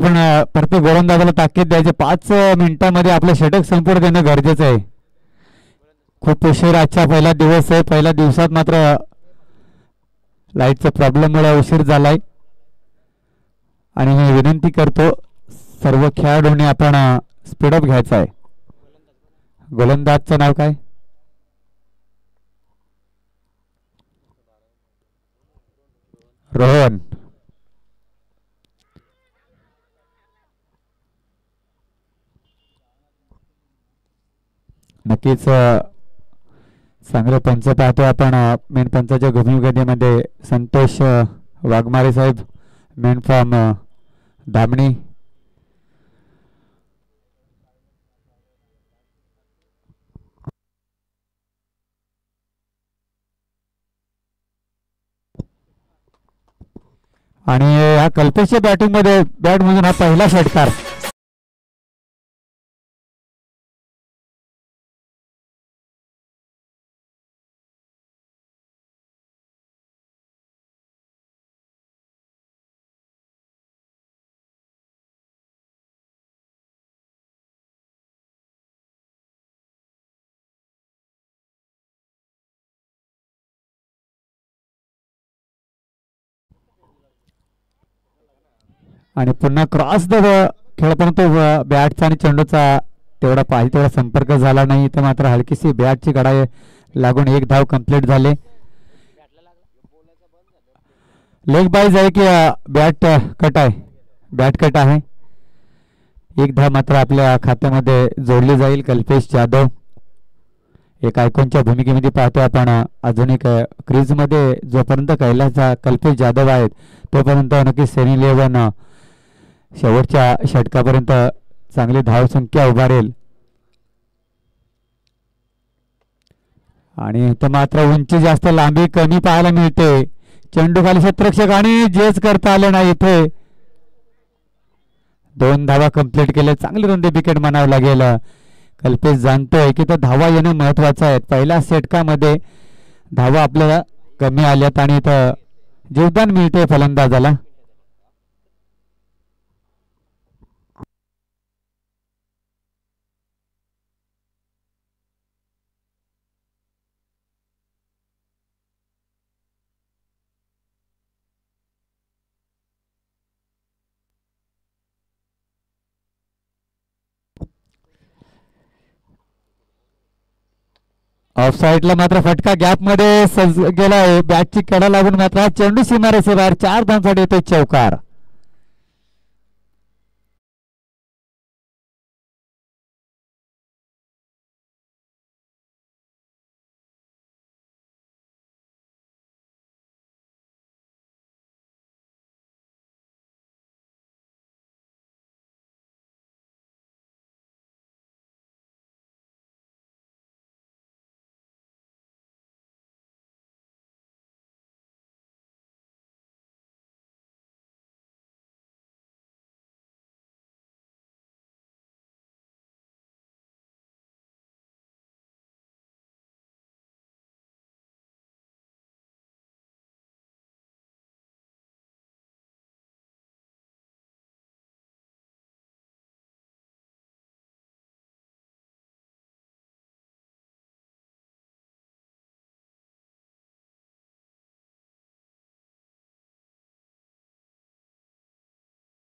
आपण प्रत्येक गोलंदाजाला ताकीद द्यायचे 5 मिनिटांमध्ये आपलं षटक संपूर्ण देणं गरजेचं आहे. खूप उशीर आजचा पहिला दिवस आहे. पहिल्या दिवसात मात्र लाईटच्या प्रॉब्लेममुळे उशीर झालाय आणि मी विनंती करतो सर्व खेळाडूंनी आपण स्पीडअप घ्यायचा आहे. गोलंदाजचं नाव काय? रोहन. नक्कीच चांगले पंच पाहतो आपण मेन पंचाच्या भूमिकेमध्ये संतोष वाघमारे साहेब, मेन फॉर्म धामणी. आणि ह्या कल्पेशच्या बॅटिंगमध्ये बॅटमधून हा पहिला षटकार. आणि पुन्हा क्रॉस द खेळ, परंतु बॅटचा आणि चेंडूचा तेवढा पाहिजे तेवढा संपर्क झाला नाही. तर मात्र हलकीशी बॅटची गडा लागून एक धाव कंप्लीट झाले. लेग बाईज आहे की बॅट कट आहे? बॅट कट आहे. एक धाव मात्र आपल्या खात्यामध्ये जोडली जाईल. कल्पेश जाधव एक आयकॉनच्या भूमिकेमध्ये पाहतो आपण. अजून एक क्रीजमध्ये जोपर्यंत कैलासचा कल्पेश जाधव आहेत तोपर्यंत नक्की सेमी 11 शेवटच्या षटकापर्यंत चांगली धावसंख्या उभारेल. आणि इथं मात्र उंची जास्त, लांबी कमी पाहायला मिळते. चेंडू खाली क्षेत्ररक्षक आणि जेच करता आलं नाही. इथे 2 धावा कंप्लीट केले. चांगली रुंदी विकेट म्हणावं लागेल. कल्पेश जाणतोय की तर धावा येणं महत्वाचं आहे. पहिल्या षटकामध्ये धावा आपल्याला कमी आल्यात आणि इथं जीवदान मिळते फलंदाजाला. ऑफ साईडला मात्र फटका गॅप मध्ये गेला आहे. बॅटची कडा लागून मात्र चेंडू सीमारेषे बाहेर. 4 धावांसाठी येतोय चौकार.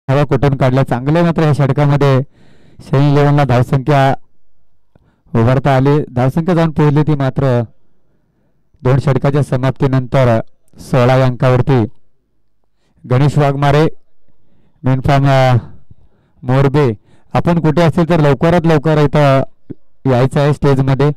हवा कुठून काढला चांगले मात्र या षटकामध्ये सेमी 11ला धावसंख्या उभारता आली. धावसंख्या जाऊन पोहोचली ती मात्र 2 षटकाच्या समाप्तीनंतर 16 अंकावरती. गणेश वाघमारे, मेन फॉर्म मोरबे, आपण कुठे असेल तर लवकरात लवकर इथं यायचं आहे स्टेजमध्ये.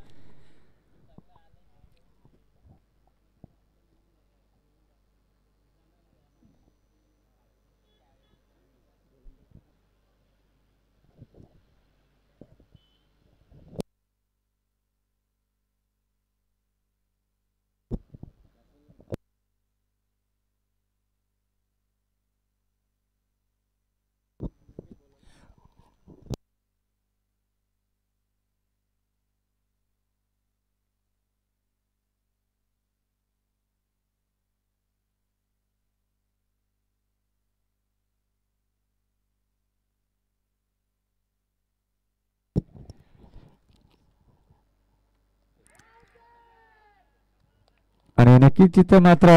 आणि नक्कीच इथं मात्र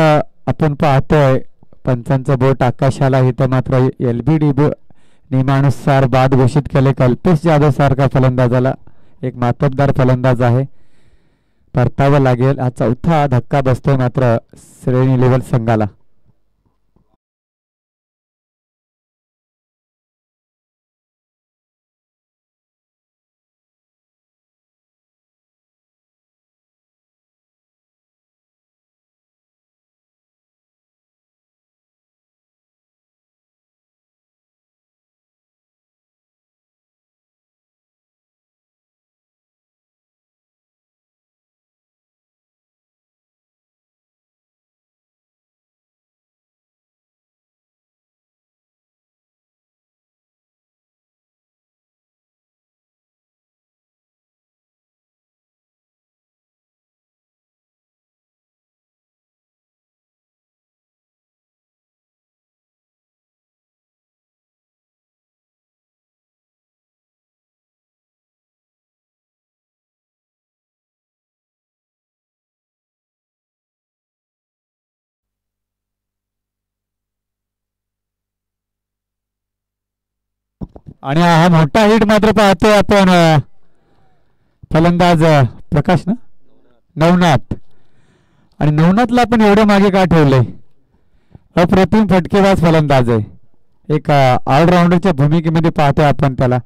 आपण पाहतोय पंचांचं बोट आकाशाला. इथं मात्र LBD नियमानुसार बाद घोषित केले. कल्पेश जाधव सारखा फलंदाजाला, एक मातब्दार फलंदाज आहे, परतावं लागेल. हा चौथा धक्का बसतोय मात्र श्रेणी लेवल संघाला. आणि हा मोठा हिट मात्र पाहतोय आपण. फलंदाज प्रकाश ना, नवनाथ. आणि नवनाथला आपण एवढं मागे का ठेवलंय? अप्रतिम फटकेबाज फलंदाज आहे, एक ऑलराऊंडरच्या भूमिकेमध्ये पाहतोय आपण त्याला.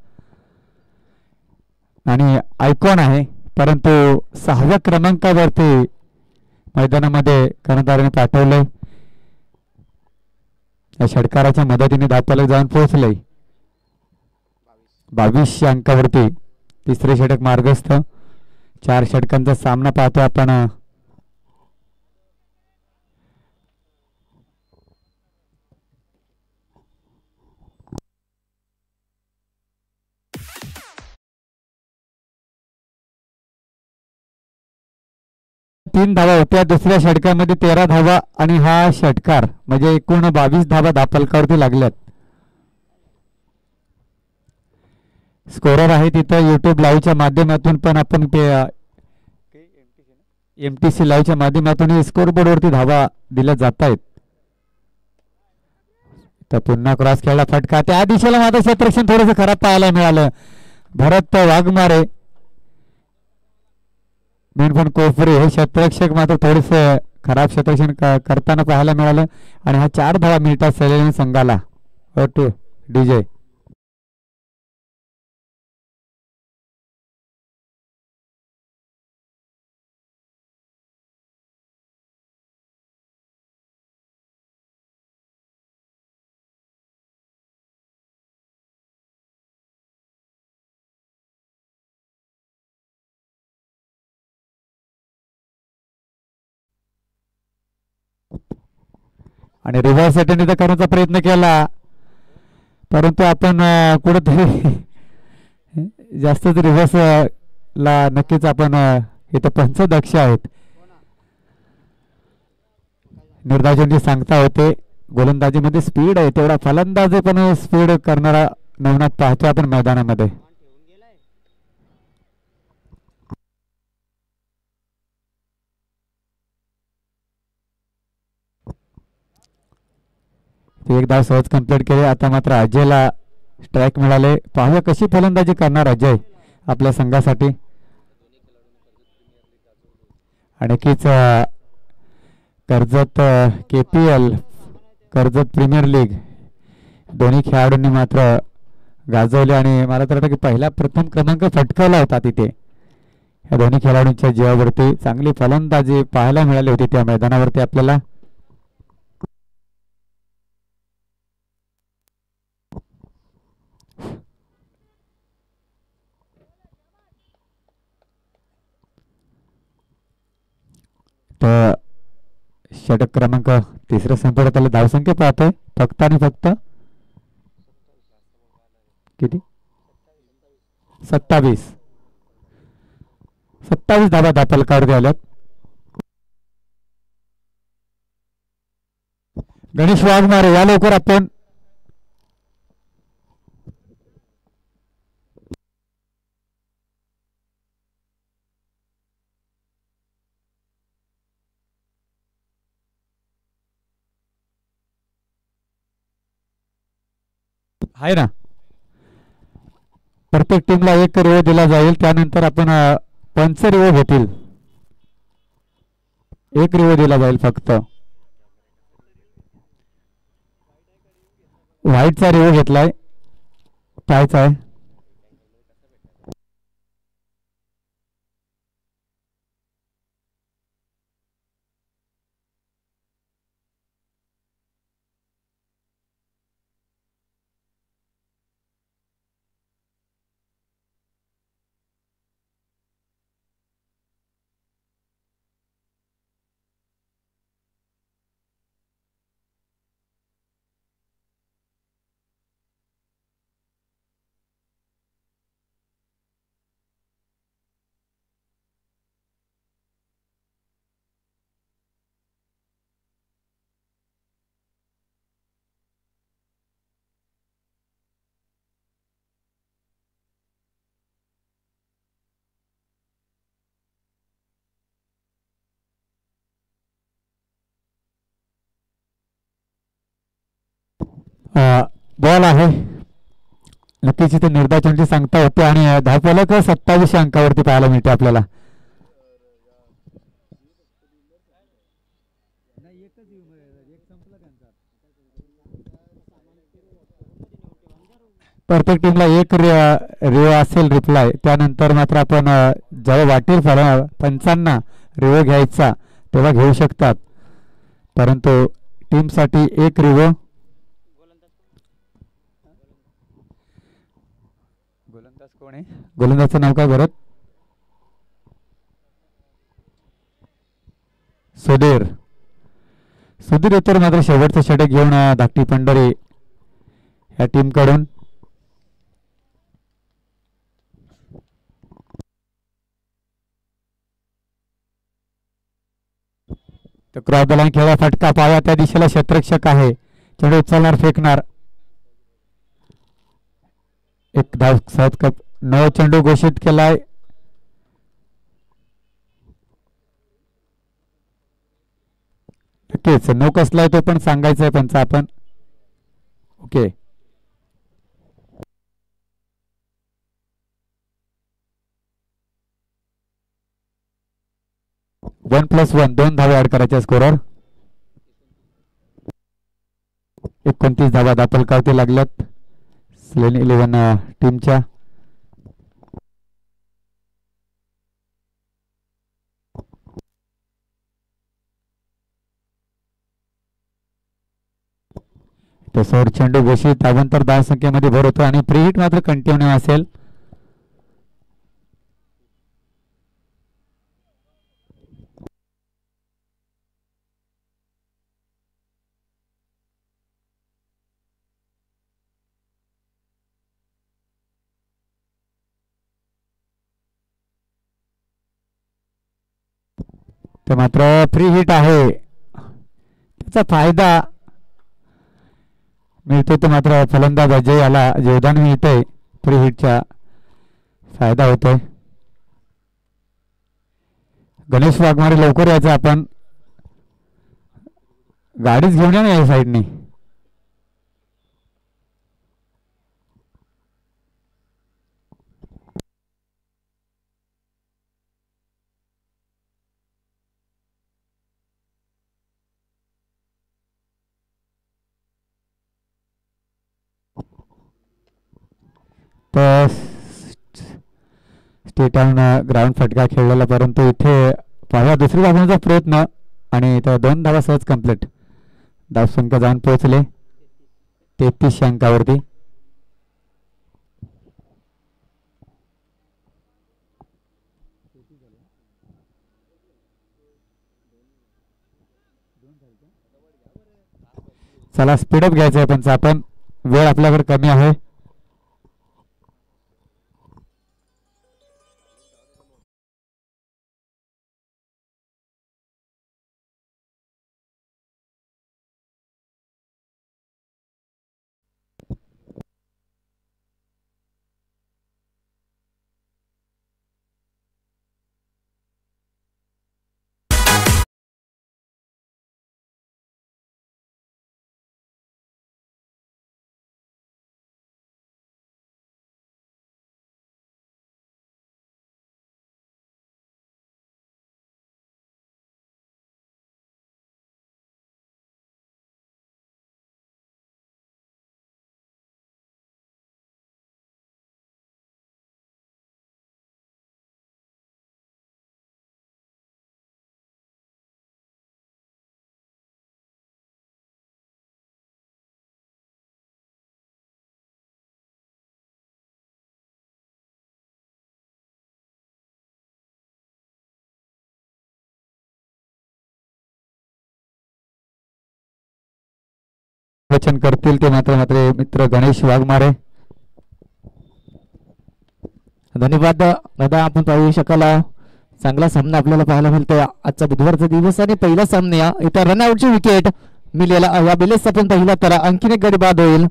आणि आयकॉन आहे, परंतु 6व्या क्रमांकावरती मैदानामध्ये कर्णधाराने पाठवलंय. या षटकाराच्या मदतीने धावफलक जाऊन पोहोचलंय. 2200 अंकावरती तिसरे षटक मार्गस्थ. 4 षटकांचा सामना पाहतोय आपण. तीन धावा होत्या दुसऱ्या षटकामध्ये, 13 धावा. आणि हा षटकार म्हणजे एकूण 22 धावा धावफलकावरती लागल्यात. स्कोरर आहे तिथं युट्यूब लाईव्हच्या माध्यमातून पण आपण ते MTC लाईव्हच्या माध्यमातून स्कोरबोर्डवरती धावा दिल्या जात आहेत. तर पुन्हा क्रॉस खेळला फटका, त्या दिशेला मात्र क्षेत्ररक्षण थोडंसं खराब पाहायला मिळालं. भरत वाघमारे, मेनफोन कोफरे हे क्षेत्ररक्षक मात्र थोडेसे खराब क्षेत्ररक्षण करताना पाहायला मिळालं. आणि हा 4 धावा मिळतात सैलेंद्र संघाला. DJ आणि रिव्हर्स अटेंड करण्याचा प्रयत्न केला, परंतु आपण कुठेतरी जास्तच रिव्हर्स ला नक्कीच आपण इथं पंचदक्ष आहेत. निर्धाजनजी सांगता होते गोलंदाजीमध्ये स्पीड आहे, तेवढा फलंदाजी पण स्पीड करणारा नवनाथ पाहतो आपण मैदानामध्ये. एक धाव सहज कंप्लीट केले. आता मात्र अजयला स्ट्राईक मिळाले. पाहूया कशी फलंदाजी करणार अजय आपल्या संघासाठी. आणखीच Karjat KPL, Karjat premier league दोन्ही खेळाडूंनी मात्र गाजवले. आणि मला तर वाटतं की पहिला प्रथम क्रमांक फटकावला होता तिथे. या दोन्ही खेळाडूंच्या जीवावरती चांगली फलंदाजी पाहायला मिळाली होती त्या मैदानावरती आपल्याला. तर षटक क्रमांक तिसऱ्या संपवण्यात त्याला धावसंख्या पाहतोय फक्त आणि फक्त किती, 27 धावा धावफलकावरती आल्यात. गणेश वाघमारे या लवकर आपण. आहे ना. प्रत्येक टीमला एक रिओ दिला जाईल. त्यानंतर आपण पंच रिओ घेतील. एक रिओ दिला जाईल फक्त. व्हाईटचा रिओ घेतलाय. पाहायचा आहे. बॉल आहे. नक्कीच इथे निर्धाचनची सांगता होते आणि धावफलक 27 अंकावरती पाहायला मिळते आपल्याला. प्रत्येक टीमला एक रिओ असेल रिप्लाय. त्यानंतर मात्र आपण जेव्हा वाटेल पंचांना रिओ घ्यायचा तेव्हा घेऊ शकतात. परंतु टीमसाठी एक रिओ. गोलंदाज कोण आहे? गोलंदाजचं नाव काय भरत? सुधीर. सुधीर येतो मात्र शेवटचं षटक घेऊन धाकटी पंढरी या टीम कडून. तर क्रॉस द लाईन खेळा. फटका पाया त्या दिशेला क्षेत्ररक्षक आहे. चेंडू उचलणार फेकणार. एक धाव सहज कप. नऊ चेंडू घोषित केलाय. नक्कीच नो कसलाय तो पण सांगायचा आहे पंच आपण. ओके. 1+1 2 धावा ऍड करायच्या स्कोरवर. 29 धावा दापलकावती लागल्यात स्लेन 11 टीमच्या. तसोर चेंडू घोषित. धावांतर 10 संख्येमध्ये भर होतो आणि प्री हिट मात्र कंटिन्यू असेल. तर मात्र फ्री हिट आहे. त्याचा फायदा मिळतो. तो मात्र फलंदाज अजय याला योगदान मिळतंय. फ्री हिटचा फायदा होतोय. गणेश वाघमारे लवकर यायचं. आपण गाडीच घेऊन या ना या साईडने. तर स्टेट ऑन ग्राउंड फटका खेळलेला. परंतु इथे पाहिला दुसरी धावण्याचा प्रयत्न आणि त्या 2 धावा सहज कंप्लीट. धावसंख्या जाऊन पोहोचले 33 अंकावरती. चला स्पीडअप घ्यायचं आहे पण आपण. वेळ आपल्याकडे कमी आहे. वचन करतील ते मात्र मात्र मित्र गणेश वाघमारे. धन्यवाद दादा. आपण पाहू शकाल चांगला सामना आपल्याला पाहायला मिळतोय आजचा बुधवारचा दिवस आणि पहिला सामना इथं रनआउटची विकेट मिळेला या बेलेस आपण पाहिला तर आणखीन एक गडी बाद होईल.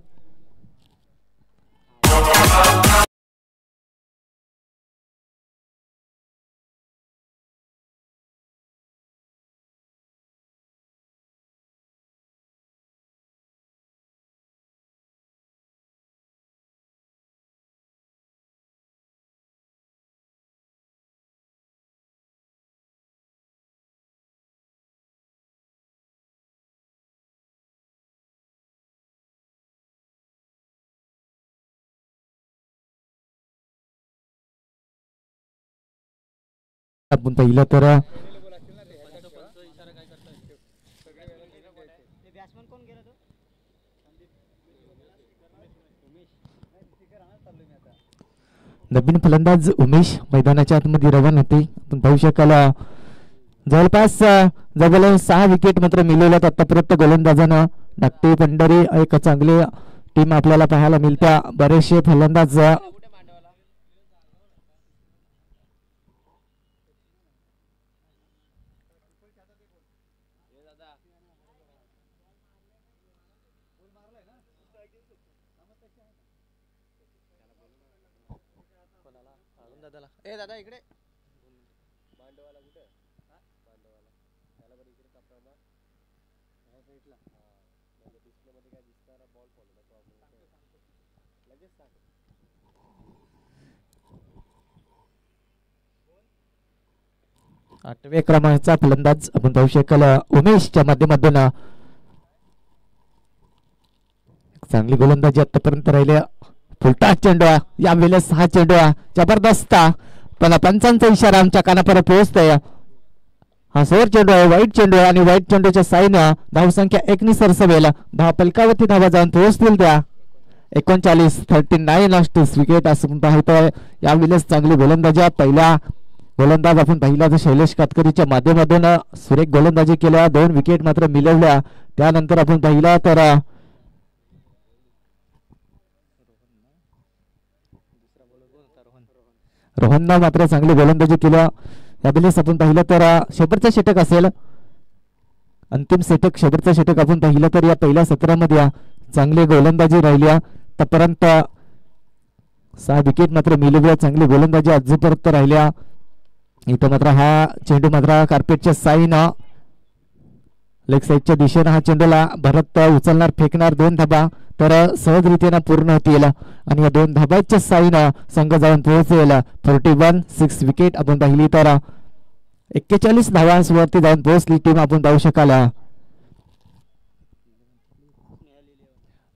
आपण पाहिलं तर नवीन फलंदाज उमेश मैदानाच्या आतमध्ये रवाना होते. आपण पाहू शकाल जवळपास जवळ 6 विकेट मात्र मिळवल्यात आतापर्यंत गोलंदाजानं. धाकटे पंढरी एक चांगली टीम आपल्याला पाहायला मिळत्या. बरेचसे फलंदाज दादा इकडे आठव्या क्रमांकाचा फलंदाज आपण पाहू शकाल उमेशच्या माध्यमातून चांगली गोलंदाजी आतापर्यंत राहिल्या. फुलटा चेंडू या वेळेस हा चेंडू जबरदस्त पण पंचांचा इशारा आमच्या कानापर्यंत पोहोचतोय. हा सोर चेंडू आहे वाईट चेंडू आणि वाईट चेंडूच्या साईनं धावसंख्या 1 नि सरसवेल. धाव पलकावरती धावा जाऊन पोहोचतील त्या 39 लास्ट विकेट असं पाहतोय. या वेळेस चांगली गोलंदाजी पहिला गोलंदाज आपण पाहिला तर शैलेश कातकरीच्या माध्यमातून सुरेख गोलंदाजी केल्या. 2 विकेट मात्र मिळवल्या. त्यानंतर आपण पाहिला तर रोहननं मात्र चांगली गोलंदाजी केल्या. यावेळेस आपण पाहिलं तर शेवटचं षटक असेल अंतिम षटक शेवटचं षटक आपण पाहिलं तर या पहिल्या सत्रामध्ये चांगली गोलंदाजी राहिल्या. आतापर्यंत 6 विकेट मात्र मिळवल्या. चांगली गोलंदाजी आजपर्यंत राहिल्या. इथं मात्र हा चेंडू मात्र कार्पेटच्या साईनं लेग साईडच्या दिशेनं हा चेंडूला भरत उचलणार फेकणार. 2 धाबा तर सहजरित्यानं पूर्ण होतील आणि या 2 धाबाच्या साईनं संघ जाऊन पोहोचेल 41 विकेट आपण पाहिली तर 41 धावांवरती जाऊन पोहोचली टीम आपण पाहू शकाल.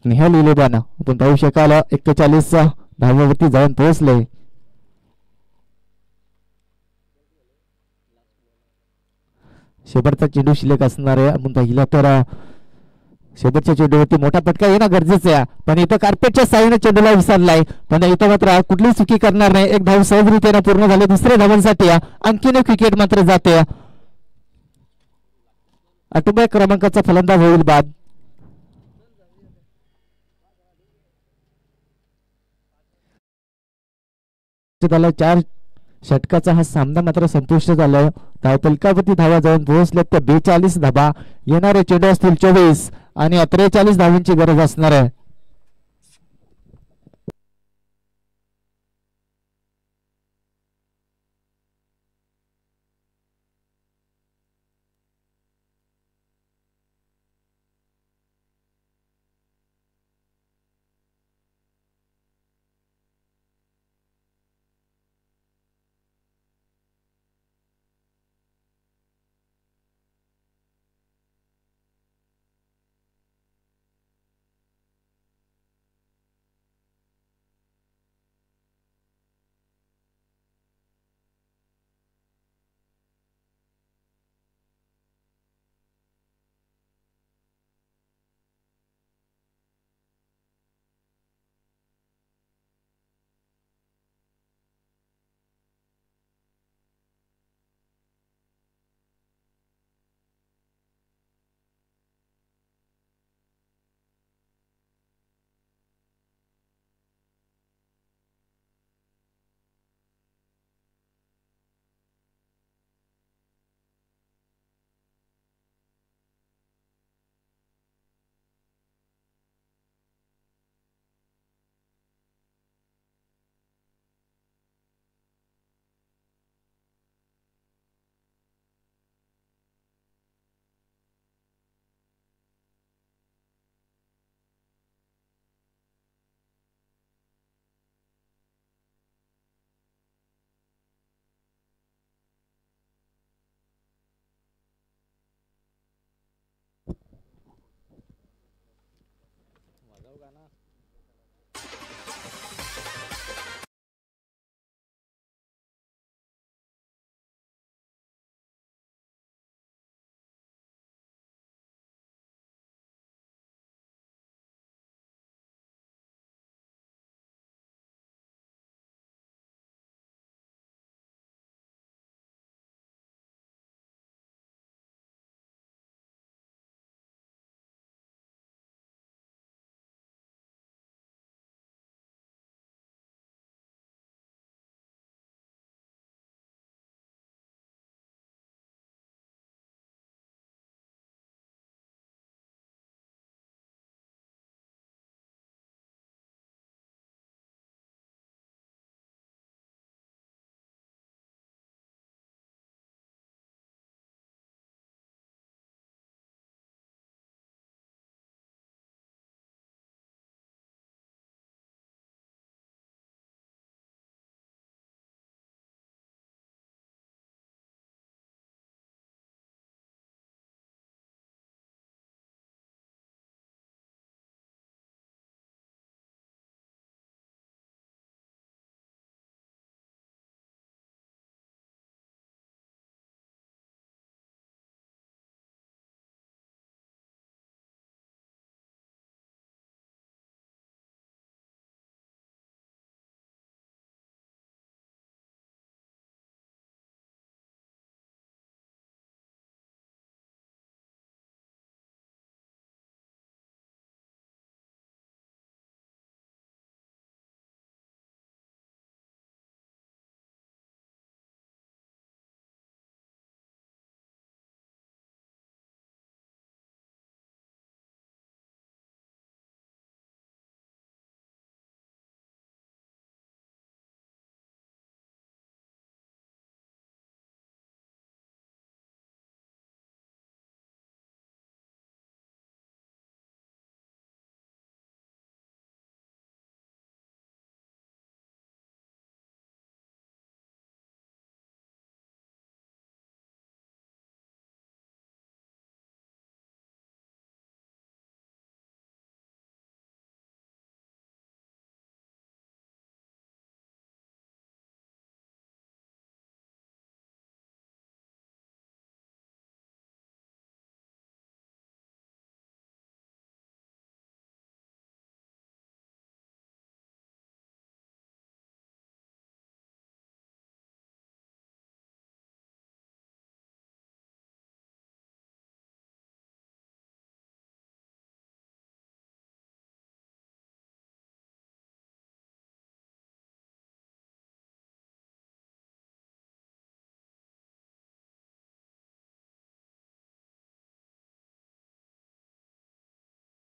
निहाल इलेव्हन आपण पाहू शकाल 41 धावांवरती जाऊन पोहोचले. शेवटचा चेंडू शिल्लक असणार आहे. आपण पाहिलं तर शेवटच्या चेंडूवरती मोठा फटका येणं गरजेचं आहे पण इथं कार्पेटच्या साईनं चेंडूला विसरलाय पण इथं मात्र कुठली चुकी करणार नाही. 1 धाव सहजरित्यानं पूर्ण झाले. दुसऱ्या धावांसाठी आणखीन 1 विकेट मात्र जाते. 8व्या क्रमांकाचा फलंदाज होईल बाद. झाला 4 षटकाचा हा सामना मात्र संपुष्ट झालाय. धावपलकावरती धावा जाऊन पोहोचल्यात त्या 42 धाबा. येणारे चेंडू असतील 24 आणि 43 धावांची गरज असणार आहे.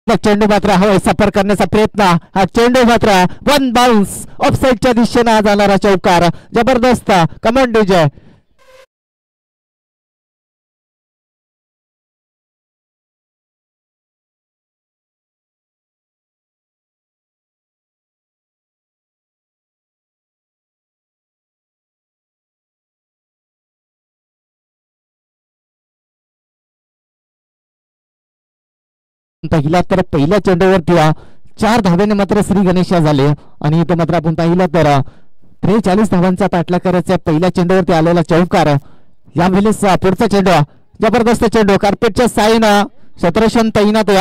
चेंडू मात्र हवाई सफर करण्याचा प्रयत्न हा चेंडू मात्र वन बाउन्स ऑफसाईडच्या दिशेने जाणारा चौकार जबरदस्त कमांड विजय पहिला तर पहिल्या चेंडूवरती 4 धाव्याने मात्र श्री गणेशा झाले आणि इथं मात्र आपण पाहिलं तर 43 धावांचा पाठलाग करायचा पहिल्या चेंडूवरती आलेला चौकार यावेळेस पुढचा चेंडू जबरदस्त चेंडू कार्पेटच्या साईनं शत्रशन तैनात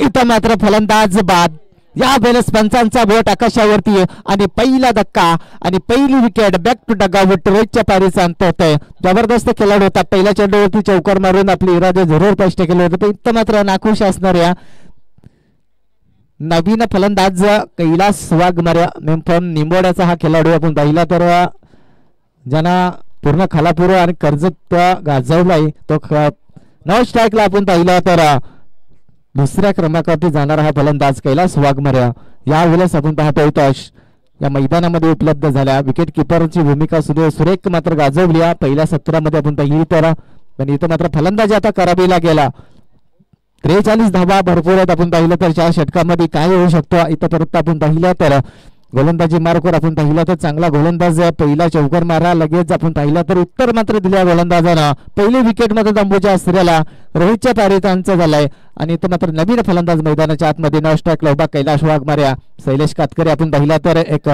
इथं मात्र फलंदाज बाद यावेळेस पंचांचा बोट आकाशावरती आणि पहिला धक्का आणि पहिली विकेट बॅक टू डगावट रोजच्या पारीचा अंत होतोय जबरदस्त खेळाडू होता पहिल्या चेंडूवरती चौकार मारून आपले इरादे जरूर स्पष्ट केले होते पण इथं मात्र नाखुश असणाऱ्या नवीन फलंदाज कैलास वाघमारे निंबोड्याचा हा खेळाडू आपण पाहिला तर ज्यांना पूर्ण खालापूर आणि कर्जत गाजवलाय तो 9 स्ट्राईकला आपण पाहिला तर दुसऱ्या क्रमांकावरती जाणारा हा फलंदाज कैलास वाघमारे यावेळेस आपण पाहतोय या मैदानामध्ये उपलब्ध झाल्या विकेट किपरची भूमिका सुरेख मात्र गाजवली पहिल्या सत्रामध्ये आपण पाहिली तर पण इथं मात्र फलंदाजी आता करावी लागेल 43 धावा भरपूर आहेत आपण पाहिलं तर 4 षटकामध्ये काय होऊ शकतो इथं परत आपण पाहिलं तर गोलंदाजी मार्कवर आपण पाहिला तर चांगला गोलंदाज आहे. पहिला चौकार मारा लगेच आपण पाहिला तर उत्तर मात्र दिल्या गोलंदाजानं. पहिली विकेट मात्र अंबुजा अस्त्रेला रोहितच्या पारितांचा झालाय आणि इथं मात्र नवीन फलंदाज मैदानाच्या आतमध्ये न स्ट्राईक उभा कैलाश वाघमार्या शैलेश कातकरे आपण पाहिला तर एक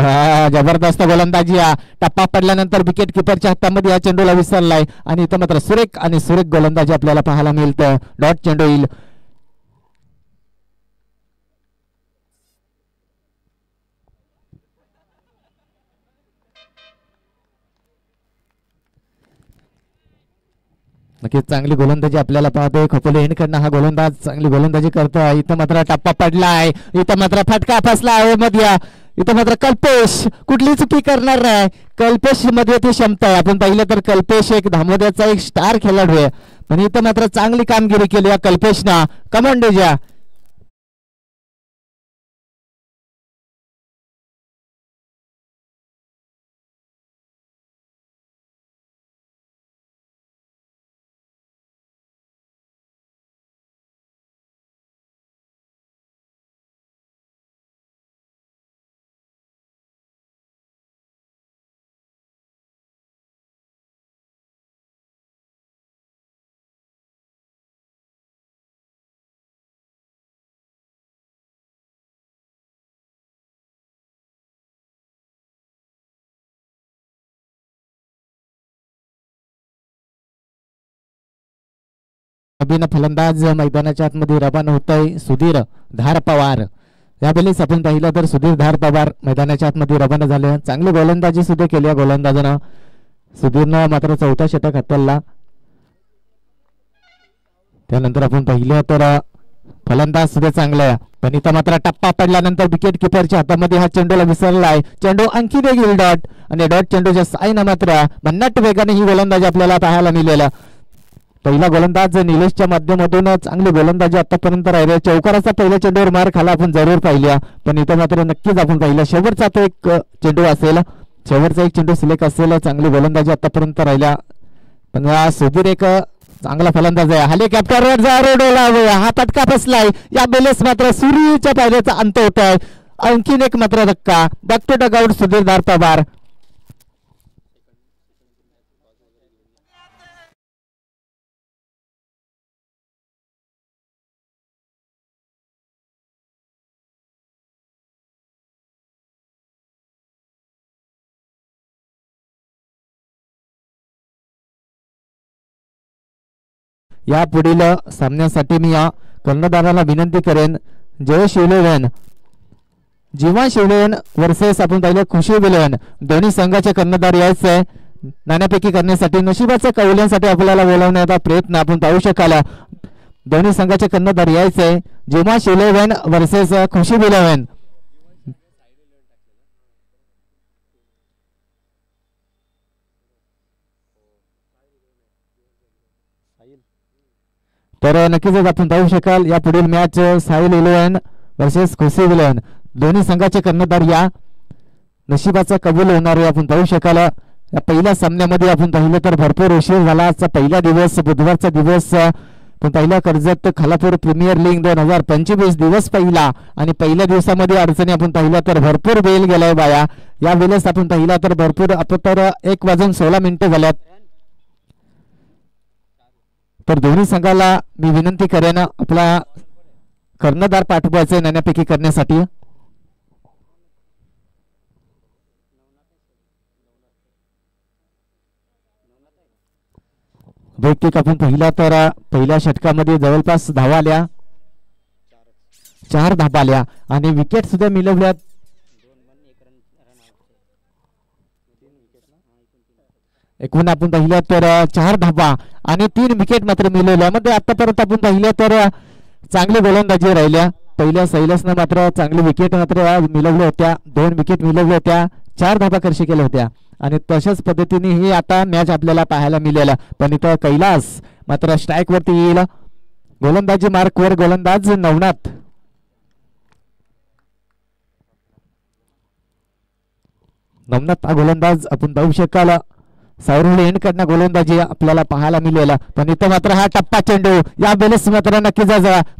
जबरदस्त गोलंदाजी. टप्पा पडल्यानंतर विकेट किपरच्या हातामध्ये या चेंडूला विसरलाय आणि इथं मात्र सुरेख गोलंदाजी आपल्याला पाहायला मिळतं. डॉट चेंडू येईल. नक्कीच चांगली गोलंदाजी आपल्याला पाहतोय. खपोले यांकडनं हा गोलंदाज चांगली गोलंदाजी करतोय. इथं मात्र टप्पा पडलाय. इथं मात्र फटका फसला आहे मध्ये. इथं मात्र कल्पेश कुठली चुकी करणार नाही. कल्पेश मध्ये ती क्षमता आहे. आपण पाहिलं तर कल्पेश एक धामोद्याचा एक स्टार खेळाडू आहे पण इथं मात्र चांगली कामगिरी केली या कल्पेशना. कमांडोजा अभिनव फलंदाज मैदानाच्या आतमध्ये रवाना होत आहे. सुधीर धार पवार यावेळेस आपण पाहिलं तर सुधीर धार पवार मैदानाच्या आतमध्ये रवाना झाले. चांगली गोलंदाजी सुद्धा केली या गोलंदाजानं. सुधीरनं मात्र चौथा षटक हाताळला. त्यानंतर आपण पाहिलं तर फलंदाज सुद्धा चांगला आहे पण इथं मात्र टप्पा पडल्यानंतर विकेट किपरच्या हातामध्ये हा चेंडूला विसरलाय. चेंडू आणखी वेगळी डॉट आणि डॉट चेंडूच्या साईनं मात्र भन्नाट वेगाने ही गोलंदाजी आपल्याला पाहायला मिळाला. पहिला गोलंदाज निलेशच्या माध्यमातून चांगली गोलंदाजी आतापर्यंत राहिले. चौकाराचा पहिल्या चेंडूवर मार खाला आपण जरूर पाहिल्या पण इथं मात्र नक्कीच आपण पाहिलं शेवटचा तो एक चेंडू असेल. शेवटचा एक चेंडू सिलेक्ट असेल. चांगली गोलंदाजी आतापर्यंत राहिल्या पण सुधीर एक चांगला फलंदाज आहे. हेलिकॉप्टरवर जारोडोला हा फटका फसलाय. या बेलेस मात्र सूर्यच्या पायऱ्याचा अंत होत आहे. आणखीन एक मात्र धक्का. डॉक्टर डगआउट सुधीर धार पवार. या पुढील सामन्यासाठी मी या कर्णधाराला विनंती करेन जय शिवलेवन जीवा शिवलेवन वर्सेस आपण पाहिलं खुशी विलेवन दोन्ही संघाचे कर्णधार यायचे नाण्यापैकी करण्यासाठी नशिबाच्या कौल्यांसाठी आपल्याला बोलावण्याचा प्रयत्न आपण पाहू शकाल. दोन्ही संघाचे कर्णधार यायचे जीवा शिवलेवन वर्सेस खुशी विलेवन. तर नक्कीच आपण पाहू शकाल या पुढील मॅच साहिल इलेव्हन वर्सेस खुशी इलेव्हन दोन्ही संघाचे कर्णधार या नशिबाचा कबूल होणार आपण पाहू शकाल. या पहिल्या सामन्यामध्ये आपण पाहिलं तर भरपूर उशीर झाला. आजचा पहिला दिवस बुधवारचा दिवस पण पहिला कर्जत खालापूर प्रीमियर लीग 2025 दिवस पहिला आणि पहिल्या दिवसामध्ये अडचणी आपण पाहिल्या तर भरपूर वेळ गेलाय बाया. या वेळेस आपण पाहिला तर भरपूर आता तर 1:16 झाल्यात. तर दोन्ही संघाला मी विनंती करेन आपला कर्णधार पाठवायचे नाण्यापैकी करण्यासाठी. वैयक्तिक आपण पाहिला तर पहिल्या षटकामध्ये जवळपास धावा आल्या 4 धावा आल्या आणि विकेट सुद्धा मिळवल्यात. एकूण आपण पाहिलं तर 4 धावा आणि 3 विकेट मात्र मिळवल्या. मध्ये आतापर्यंत आपण पाहिलं तर चांगली गोलंदाजी राहिल्या. पहिल्या सैलसनं मात्र चांगली विकेट मात्र मिळवल्या होत्या. 2 विकेट मिळवल्या होत्या. 4 धावा खर्च केल्या होत्या आणि तशाच पद्धतीने ही आता मॅच आपल्याला पाहायला मिळाला. पण इथं कैलास मात्र स्ट्राईक वरती येईल. गोलंदाजी मार्क वर गोलंदाज नवनाथ. नवनाथ हा गोलंदाज आपण पाहू शकाल. सावरुले यांकडनं गोलंदाजी आपल्याला पाहायला मिळाला. पण इथं मात्र हा टप्पा चेंडू या बेलेस मात्र नक्कीच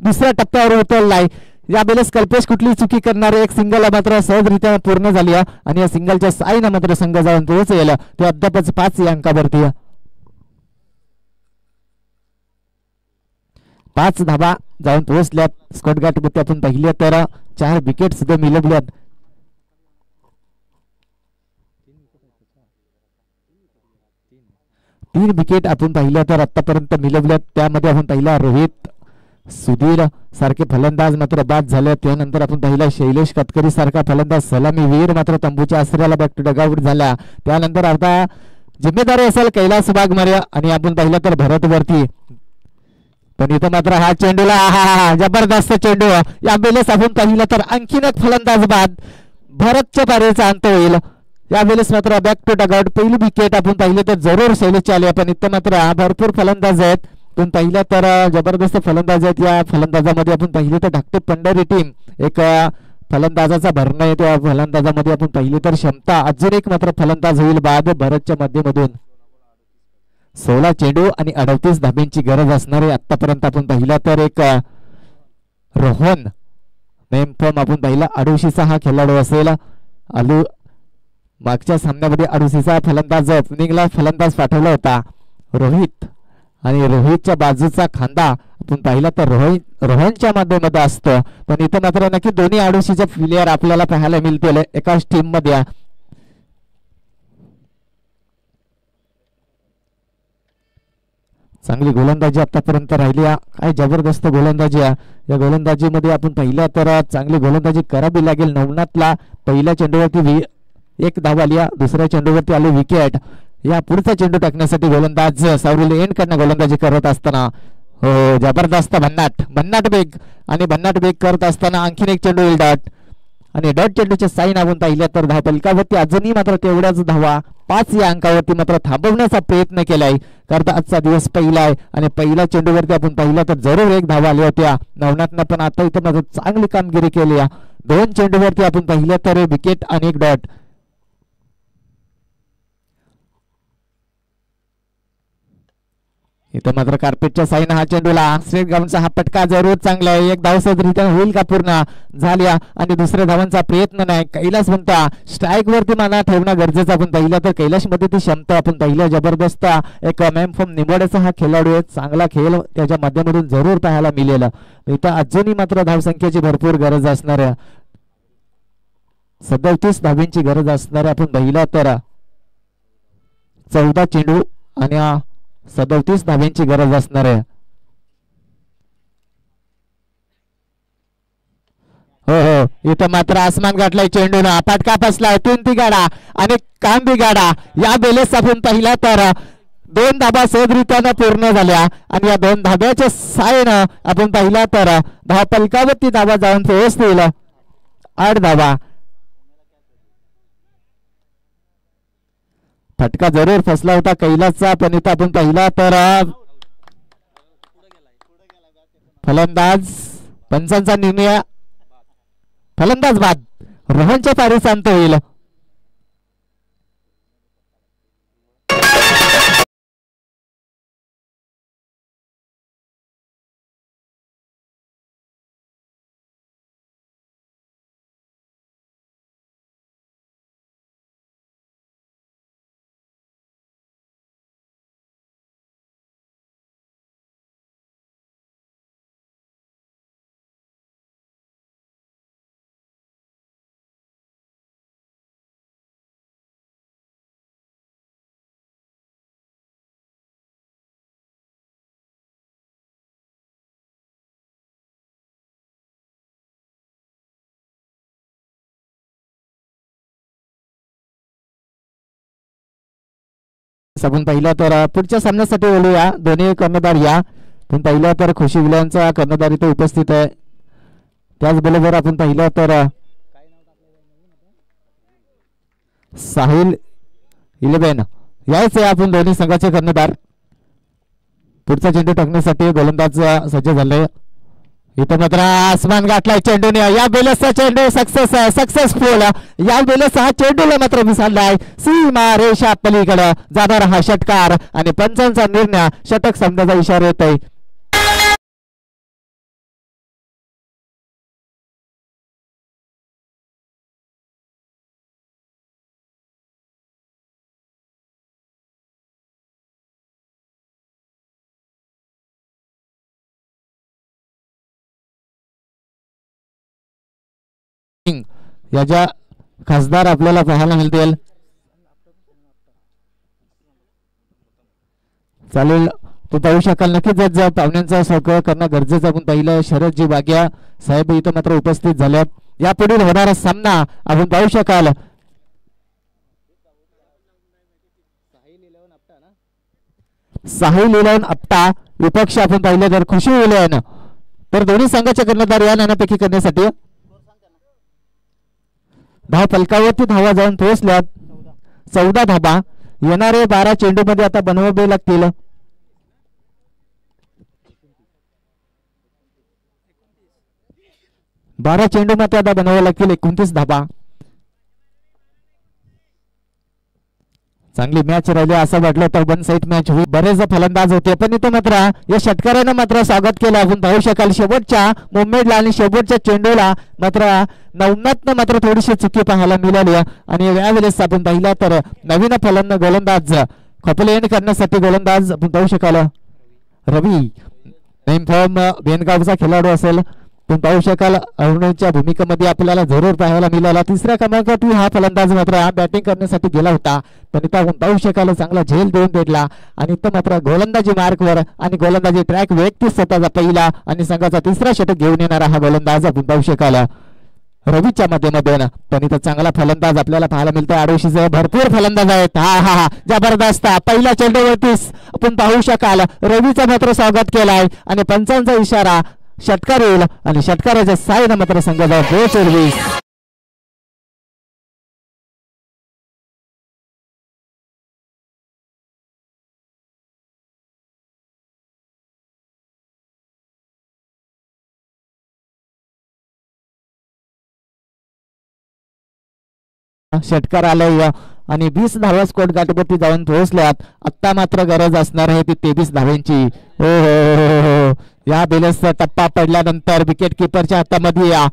दुसऱ्या टप्प्यावर उतरलाय. या बेलेस कल्पेश कुठली चुकी करणार एक सिंगल मात्र सहजरित्या पूर्ण झाली आणि या सिंगलच्या साईनं मात्र संघ जाऊन पोहोचेल ते अद्यापच 5 या अंकावरती 5 धाबा जाऊन पोहोचल्यात स्कॉटगार्ड मध्ये आपण पाहिले तर 4 विकेट सुद्धा मिळवल्यात 3 विकेट आपण पाहिल्या तर आतापर्यंत मिळवल्यात त्यामध्ये आपण पाहिला रोहित सुधीर सारखे फलंदाज मात्र बाद झाले त्यानंतर आपण पाहिला शैलेश कतकरी सारखा फलंदाज सलामीवीर मात्र तंबूच्या आश्रयाला बॅक टू डगआउट झाला त्यानंतर आता जिम्मेदारी असेल कैलास वाघमारे आणि आपण पाहिलं तर भरत वरती पण इथं मात्र हा चेंडूला जबरदस्त चेंडू या वेळेस आपण पाहिलं तर आणखीन एक फलंदाज बाद भरतच्या पारीचा अंत होईल या वेळेस मात्र बॅक टू डगआउट पहिली विकेट आपण पाहिले तर जरूर शैलेश आले पण इथं मात्र भरपूर फलंदाज आहेत पण पहिल्या तर जबरदस्त फलंदाज आहेत या फलंदाजामध्ये आपण पाहिले तर धाकटे पंढरी टीम एक फलंदाजाचा भरणा आहे त्या फलंदाजामध्ये आपण पाहिले तर क्षमता अजून एक मात्र फलंदाज होईल बाद भरतच्या माध्यमातून 16 चेंडू आणि 38 धाब्यांची गरज असणार आहे आतापर्यंत आपण पाहिला तर एक रोहन नेमफॉर्म आपण पाहिला 88चा हा खेळाडू असेल आलू मागच्या सामन्यामध्ये 88चा फलंदाज ओपनिंगला फलंदाज पाठवला होता रोहित आणि रोहितच्या बाजूचा खांदा आपण पाहिला तर रोहनच्या माध्यमात असतो पण इथं मात्र नक्की दोन्ही 88चे प्लेयर आपल्याला पाहायला मिळतील एकाच टीम मध्ये चांगली गोलंदाजी आतापर्यंत राहिली काय जबरदस्त गोलंदाजी या गोलंदाजीमध्ये आपण पाहिलं तर चांगली गोलंदाजी करावी लागेल नवनाथला पहिल्या चेंडूवरती 1 धाव आली दुसऱ्या चेंडूवरती आली विकेट या पुढचा चेंडू टाकण्यासाठी गोलंदाज सावरील एंड कडनं गोलंदाजी करत असताना हो जबरदस्त भन्नाट बेग करत असताना आणखीन एक चेंडू येईल डॉट आणि डॉट चेंडूच्या साईन आपण पाहिल्या तर धाव फलकावरती अजूनही मात्र तेवढ्याच धावा 5 या अंकावरती मात्र थांबवण्याचा प्रयत्न केलाय करता आजचा दिवस पहिला आहे आणि पहिल्या चेंडूवरती आपण पाहिला तर जरूर 1 धाव आल्या होत्या नवनाथनं पण आता इथं मात्र चांगली कामगिरी केली 2 चेंडूवरती आपण पाहिलं तर विकेट आणि 1 डॉट इथं मात्र कार्पेटच्या साईन हा चेंडूला स्ट्रेट ग्राउंडचा हा पटका जरूर चांगला आहे 1 धाव सहजरित्या होईल का पूर्ण झाल्या आणि दुसऱ्या धावांचा प्रयत्न नाही कैलास म्हणता स्ट्राईक वरती माना ठेवणं गरजेचं आपण पाहिलं तर कैलाश मध्ये ती क्षमता आपण पाहिलं जबरदस्त एक मॅमफॉर्म निवडायचा हा खेळाडू आहे चांगला खेळ त्याच्या माध्यमातून जरूर पाहायला मिळेल इथं अजूनही मात्र धावसंख्येची भरपूर गरज असणार आहे 37 धावांची गरज असणार आहे आपण पाहिलं तर 14 चेंडू आणि 37 धाव्यांची गरज असणार आहे हो इथं मात्र आसमान गाठलाय चेंडून फटका बसलाय 3 तिगाडा आणि काम बिगाडा या बेलेस आपण पाहिला तर 2 धाबा सहजरित्यानं पूर्ण झाल्या आणि या 2 धाब्याच्या सायनं आपण पाहिला तर धाव फलकावरती धावा जाऊन पोहोचतील 8 धावा फटका जरूर फसला होता कैलासचा पण इथं आपण पाहिला तर फलंदाज पंचांचा निर्णय फलंदाज बाद रोहनच्या पारीचा अंत होईल आपण पाहिलं तर पुढच्या सामन्यासाठी बोलूया दोन्ही कर्णधार या पण पाहिलं तर खुशी विलांचा कर्णधार इथे उपस्थित आहे त्याचबरोबर आपण पाहिलं तर साहिल 11 याच आहे आपण दोन्ही संघाचे कर्णधार पुढचा चेंडू टाकण्यासाठी गोलंदाज सज्ज झाले इथं मात्र आसमान गाठलाय चेंडूने या बेलसचा चेंडू सक्सेसफुल या बेलस हा चेंडूला मात्र मिसाळलाय सीमा रेषा पलीकडे जाणारा हा षटकार आणि पंचांचा निर्णय षटक समजायचा इशारा येतोय या ज्या खासदार आपल्याला पाहायला मिळतील. चालेल, तो पाहू शकाल. नक्कीच पाहुण्यांचा स्वागत करणं गरजेचं आपण पाहिलं. शरदजी वाघ्या साहेब इथं मात्र उपस्थित झाल्यात. यापुढील होणारा सामना आपण पाहू शकाल. साहिल इलेवन आपटा विपक्ष आपण पाहिलं तर खुशी इलेवन. तर दोन्ही संघाचे कर्णधार या नाण्यापैकी करण्यासाठी धाव फलकावरती धावा जाऊन पोहोचल्यात. 14 धाबा येणारे 12 चेंडू मध्ये आता बनवावे लागतील. 12 चेंडू मध्ये आता बनवावे लागतील 29 धाबा. चांगली मॅच राहिली असं वाटलं तर वन साइड मॅच होईल. बरेच फलंदाज होते पण इथं मात्र या षटकारानं मात्र स्वागत केलं. आपण पाहू शकाल शेवटच्या मुवमेंटला आणि शेवटच्या चेंडूला मात्र नवनाथनं मात्र थोडीशी चुकी पाहायला मिळाली. आणि यावेळेस आपण पाहिला तर नवीन गोलंदाज खोपले एंड करण्यासाठी गोलंदाज आपण पाहू शकाल रवी नेम फॉर्म बेनगावचा खेळाडू असेल. पण पाहू शकाल अरुणच्या भूमिकेमध्ये आपल्याला जरूर पाहायला मिळाला. तिसऱ्या क्रमांकावरती हा फलंदाज मात्र बॅटिंग करण्यासाठी गेला होता पण इथं पाहू शकाल चांगला झेल देऊन भेटला. आणि इथं मात्र गोलंदाजी मार्कवर आणि गोलंदाजी ट्रॅक व्यक्ती स्वतःचा पहिला आणि संघाचा तिसरा षटक घेऊन येणारा हा गोलंदाज आपण पाहू शकाल रवीच्या माध्यमातून. पण इथं चांगला फलंदाज आपल्याला पाहायला मिळतो. आडोशीचे भरपूर फलंदाज आहेत. हा जबरदस्त पहिल्या चेंडूवरतीच आपण पाहू शकाल रवीचं मात्र स्वागत केलाय आणि पंचांचा इशारा षटकार येईल आणि षटकाराच्या साहाय्याने मात्र संघाचा पोहोचेल. षटकार आलाय आणि 20 धावा स्कोर गाठीवरती जाऊन पोहोचल्यात. आता मात्र गरज असणार आहे ती 23 धाव्यांची. हो या बेलेसचा टप्पा पडल्यानंतर विकेट किपरच्या हातामध्ये या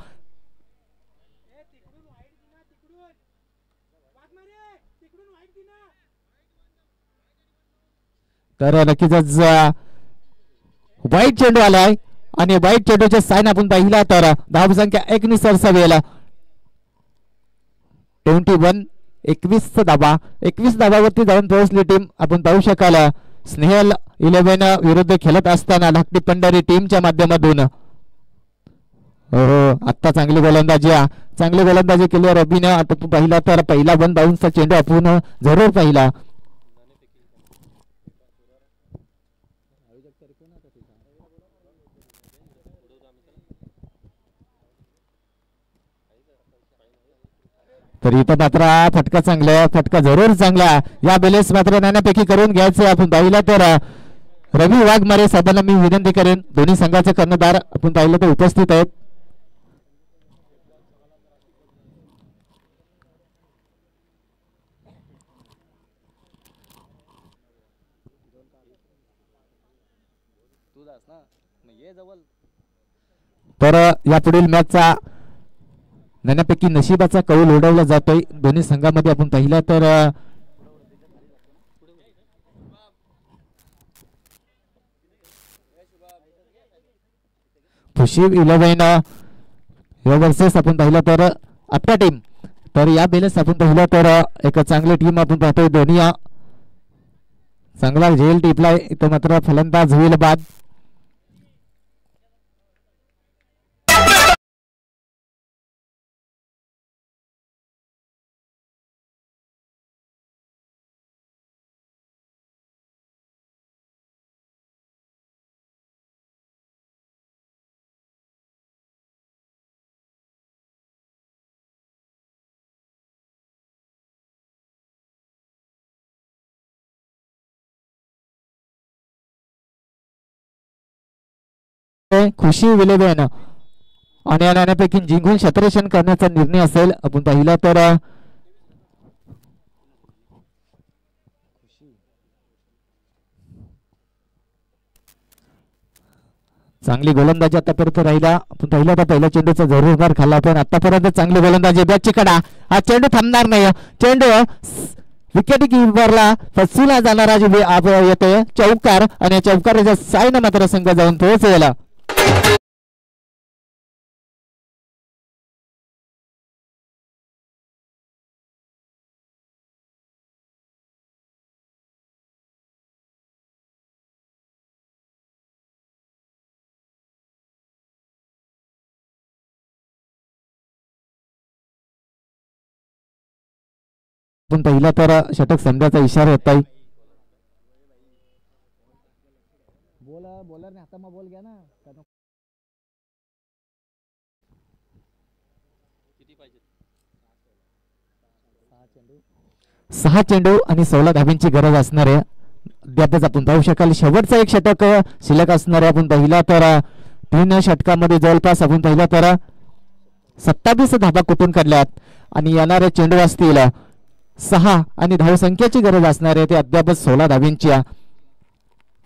तर नक्कीच वाईट चेंडू आलाय आणि वाईट चेंडूचे साइन आपण पाहिला तर धाव संख्या 1 नि सरसावेल. 21 धावा 21 धावावरती जाऊन पोहोचली टीम. आपण पाहू शकाल स्नेहल 11 विरुद्ध खेळत असताना धाकटी पंढरी टीमच्या माध्यमातून. आता चांगली गोलंदाजी केली रवीने. आता पाहिला तर पहिला 1 बाउन्सचा चेंडू आपण जरूर पाहिला. तर इथं मात्र फटका जरूर चांगला. या बेलेस मात्र नाण्यापैकी करून घ्यायचं. आपण पाहिलं तर रवी वाघमारे साहेबांना मी विनंती करेन. दोन्ही संघाचे कर्णधार आपण पाहिलं तर उपस्थित आहेत. तर यापुढील मॅचचा नाण्यापैकी नशिबाचा कौल उडवला जातोय दोन्ही संघामध्ये. आपण पाहिलं तर खुशी 11 वर्सेस आपण पाहिलं तर आपल्या टीम. तर या बेलेस आपण पाहिलं तर एक चांगली टीम आपण पाहतोय. दोन्ही चांगला झेल टिपलाय. इथं मात्र फलंदाज होईल बाद. खुशी 11 आणि नाण्यापैकी जिंकून क्षेत्ररक्षण करण्याचा निर्णय असेल. आपण पाहिलं तर चांगली गोलंदाजी आतापर्यंत राहिला. आपण पाहिलं तर पहिल्या चेंडूचा जरूर मार खाल्ला पण आतापर्यंत चांगली गोलंदाजी. बॅटची कडा हा चेंडू थांबणार नाही. चेंडू विकेट किपरला फसविला जाणारा येतोय चौकार आणि चौकाराच्या साईन मात्र संघ जाऊन पोहोचला. आपण पहिला तर षटक समजायचा इशारा होता आहे. बॉलरने हातामा बॉल घ्या ना. किती पाहिजे? 6 चेंडू आणि 16 धाब्यांची गरज असणार आहे. अद्यापच आपण पाहू शकाल शेवटचा एक षटक शिल्लक असणार आहे. आपण पहिला तर 3 षटकामध्ये जवळपास आपण पहिला तर 27 धाबा कुठून काढल्यात आणि येणारे चेंडू असतील 6 आणि धावसंख्येची गरज असणार आहे ते अद्यापच 16 धाब्यांची.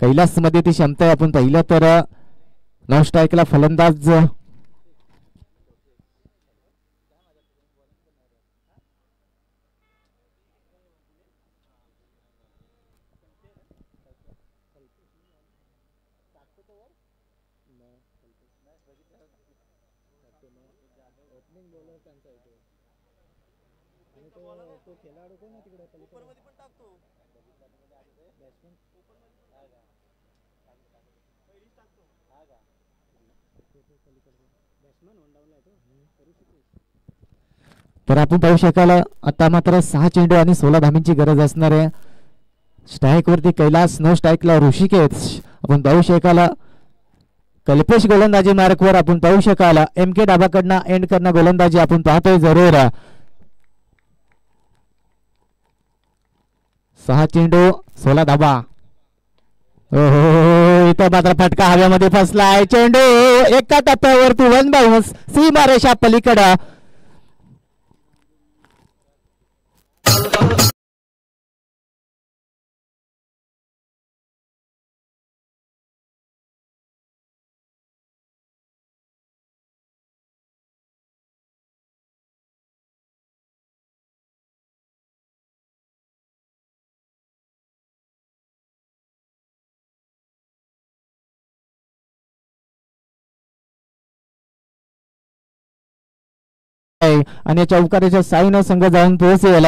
कैलास मध्ये ती क्षमता आहे. आपण पहिला तर 9 स्ट्राईकला फलंदाज तो खेळाडू कोण आहे तिकडे ऊपर मध्ये पण टाकतो. बॅट्समन पहिलीच टाकतो. हा का बॅट्समन वन डाऊनला आहे तो करू शकतो. तर आपण पाहू शकाल आता मात्र 6 चेंडू आणि 16 धाब्यांची गरज असणार आहे. स्ट्राईक वरती कैलास, 9 स्ट्राईकला ऋषिकेश. आपण पाहू शकाल कल्पेश गोलंदाजी मार्कवर. आपण पाहू शकाल एम के डाबाकडनं एंड करणं गोलंदाजी आपण पाहतोय जरूर. 6 चेंडू 16 धाबा. हो इथं मात्र फटका हव्यामध्ये फसलाय. चेंडू एका टप्प्यावरती 1 बाउन्स सीमारेषा पलीकडं. आणि चौकाराच्या साईनं संघ जाऊन पोहोचेल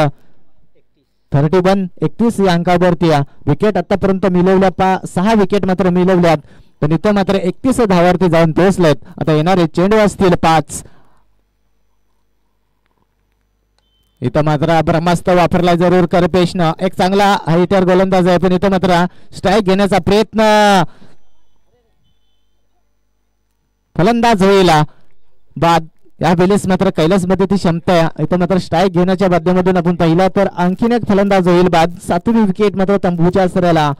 31 या अंकावरती. विकेट आतापर्यंत मिळवल्या 6 विकेट मात्र मिळवल्यात पण इथं मात्र 31 धावावरती जाऊन पोहोचलेत. आता येणारे चेंडू असतील 5. इथं मात्र ब्रह्मास्त्र वापरला जरूर कल्पेशनं. एक चांगला हायटर गोलंदाज आहे पण इथं मात्र स्ट्राईक घेण्याचा प्रयत्न. फलंदाज होईल बाद. या वेळेस मात्र कैलास मध्ये ती क्षमता आहे. इथं मात्र स्ट्राईक घेण्याच्या माध्यमातून आपण पहिला तर आणखीन एक फलंदाज होईल बाद. 7वी विकेट मात्र तंबूच्या आसऱ्याला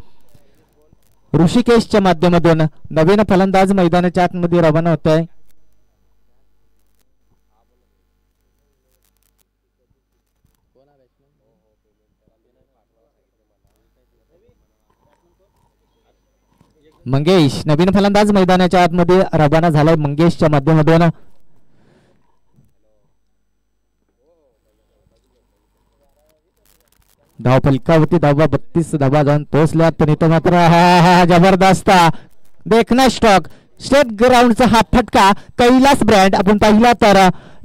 ऋषिकेशच्या माध्यमातून नवीन फलंदाज मैदानाच्या आतमध्ये रवाना होत आहे. मंगेश नवीन फलंदाज मैदानाच्या आतमध्ये रवाना झालाय. मंगेशच्या माध्यमातून धाव फलकावरती धावा 32 धावा जाऊन पोहोचल्यात पण इथं मात्र जबरदस्त देखना स्ट्रोक स्टेट ग्राउंडचा हा फटका कैलास ब्रँड. आपण पाहिला तर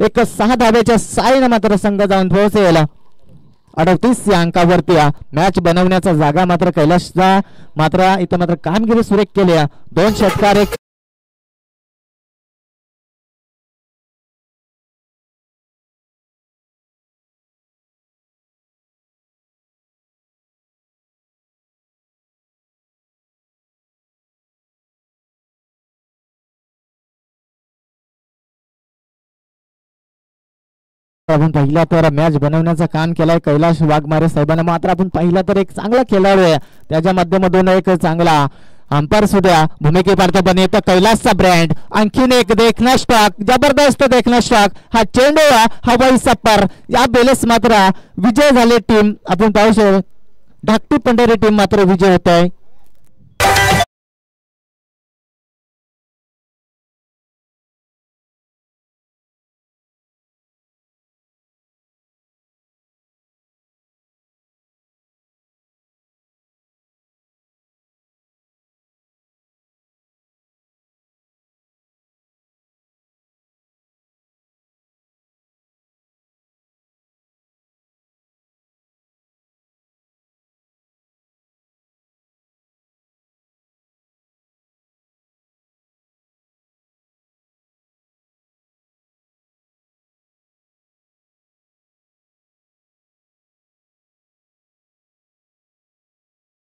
एक 6 धाब्याच्या साईनं मात्र संघ जाऊन पोहोचेल 38 या अंकावरती. मॅच बनवण्याचा जागा मात्र कैलासचा मात्र इथं मात्र कामगिरी सुरेख केली. 2 षटकार एक आपण पहिला तर मॅच बनवण्याचं काम केलंय कैलास वाघमारे साहेबांना. मात्र आपण पहिला तर एक चांगला खेळाडू आहे त्याच्या माध्यमातून एक चांगला अंपायर सुद्धा भूमिकेपार्थ बने तर कैलासचा ब्रँड. आणखीन एक देखना स्ट्रोक जबरदस्त देखना स्ट्रोक. हा चेंडू हवाई सप्पर. या बेलेस मात्र विजय झाले टीम. आपण पाहू शकतो धाकटी पंढरी टीम मात्र विजय होत आहे.